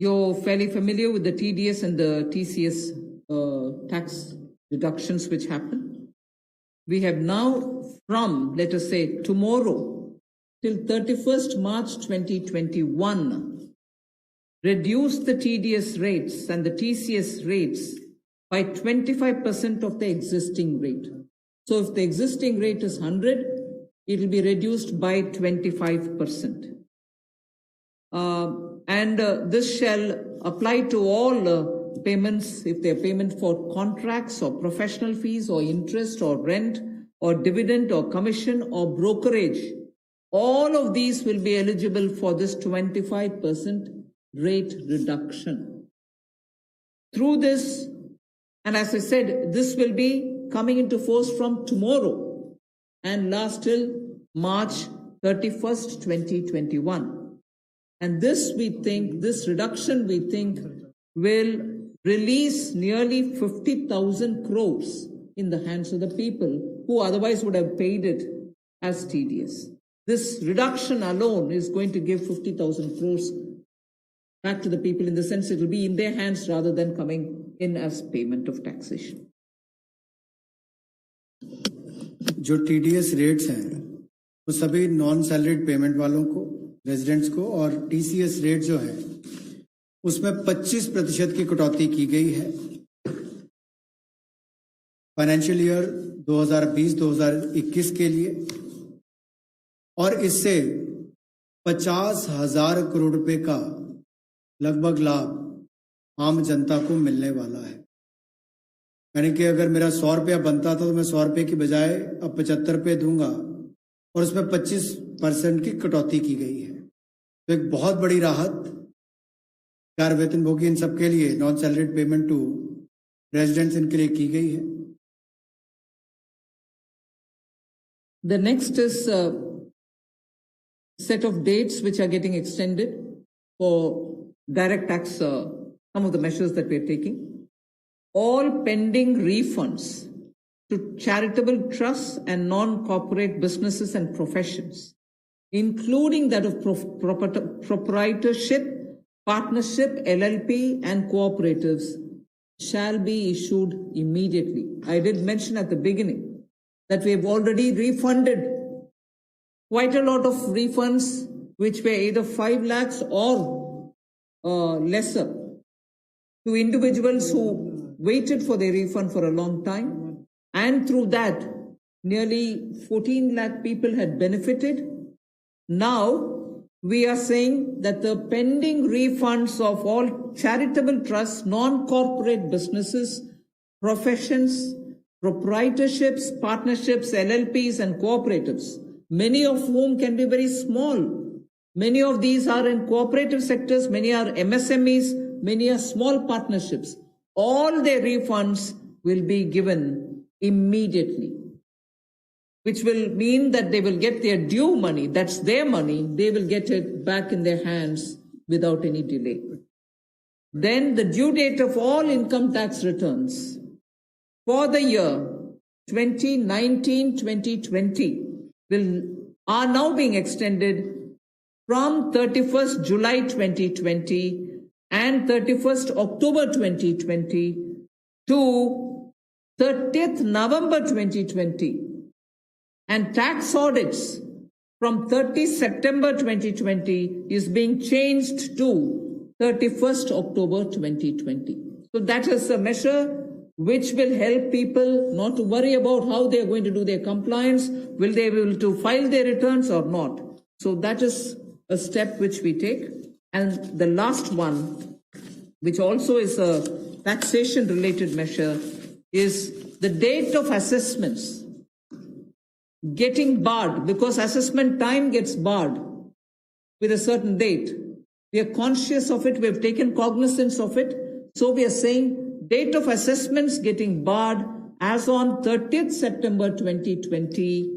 You're fairly familiar with the TDS and the TCS tax deductions which happen. We have now, from, let us say, tomorrow till 31st March 2021, reduced the TDS rates and the TCS rates by 25% of the existing rate. So if the existing rate is 100, it will be reduced by 25%. This shall apply to all payments, if they're payment for contracts or professional fees or interest or rent or dividend or commission or brokerage. All of these will be eligible for this 25% rate reduction. Through this, and as I said, this will be coming into force from tomorrow and last till March 31st, 2021. And this, we think, this reduction, we think, will release nearly 50,000 crores in the hands of the people who otherwise would have paid it as TDS. This reduction alone is going to give 50,000 crores back to the people, in the sense it will be in their hands rather than coming in as payment of taxation. जो TDS rates हैं वो सभी non salaried payment वालों को, residents को, और TCS rate जो है उसमें 25% की कटौती की गई है फाइनेंशियल ईयर 2020-2021 के लिए, और इससे 50,000 करोड़ रुपए का लगभग लाभ आम जनता को मिलने वाला है। यानी कि अगर मेरा 100 रुपया बनता था तो मैं 100 रुपये की बजाय अब 75 रुपये दूंगा, और उसमें 25% की कटौती की गई है। तो एक बहुत बड़ी राहत कार वेतनभोगी इन सबके लिए, non salaried payment to residents, इनके लिए की गई है। The next is a set of dates which are getting extended for direct tax, some of the measures that we're taking. All pending refunds to charitable trusts and non-corporate businesses and professions, including that of proprietorship, partnership, LLP and cooperatives, shall be issued immediately. I did mention at the beginning that we have already refunded quite a lot of refunds which were either 5 lakhs or lesser to individuals who waited for their refund for a long time, and through that nearly 14 lakh people had benefited. Now we are saying that the pending refunds of all charitable trusts, non-corporate businesses, professions, proprietorships, partnerships, LLPs and cooperatives, many of whom can be very small. Many of these are in cooperative sectors, many are MSMEs, many are small partnerships. All their refunds will be given immediately, which will mean that they will get their due money. That's their money. They will get it back in their hands without any delay. Then the due date of all income tax returns for the year 2019-2020 are now being extended from 31st July 2020 and 31st October 2020 to 30th November 2020, and tax audits from 30 September 2020 is being changed to 31st October 2020. So that is a measure which will help people not to worry about how they are going to do their compliance, will they be able to file their returns or not. So that is a step which we take. And the last one, which also is a taxation related measure, is the date of assessments getting barred, because assessment time gets barred with a certain date. We are conscious of it, we have taken cognizance of it. So we are saying date of assessments getting barred as on 30th September 2020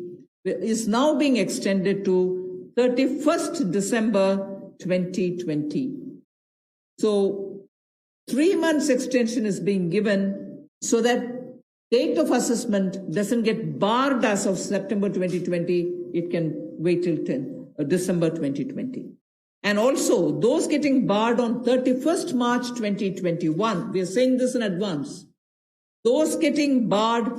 is now being extended to 31st December 2020. So 3 months extension is being given so that date of assessment doesn't get barred as of September 2020. It can wait till December 2020. And also, those getting barred on 31st March 2021, we are saying this in advance, those getting barred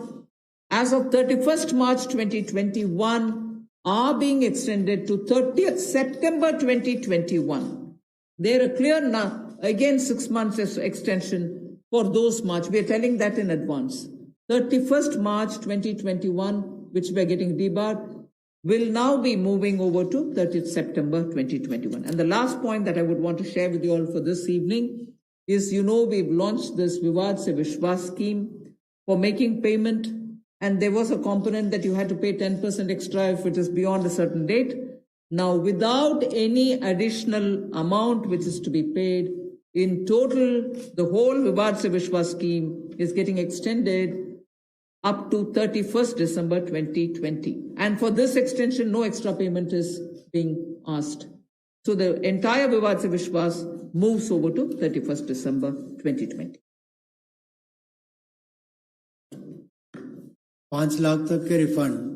as of 31st March 2021 are being extended to 30th September 2021. They're a clear now, again 6 months extension for those March. We are telling that in advance. 31st March 2021, which we are getting debarred, will now be moving over to 30th September 2021. And the last point that I would want to share with you all for this evening is, we've launched this Vivad Se Vishwas scheme for making payment, and there was a component that you had to pay 10% extra if it is beyond a certain date. Now, without any additional amount which is to be paid, in total, the whole Vivad Se Vishwas scheme is getting extended up to 31st December 2020. And for this extension, no extra payment is being asked. So the entire Vivad Se Vishwas moves over to 31st December 2020. 5 lakh तक के refund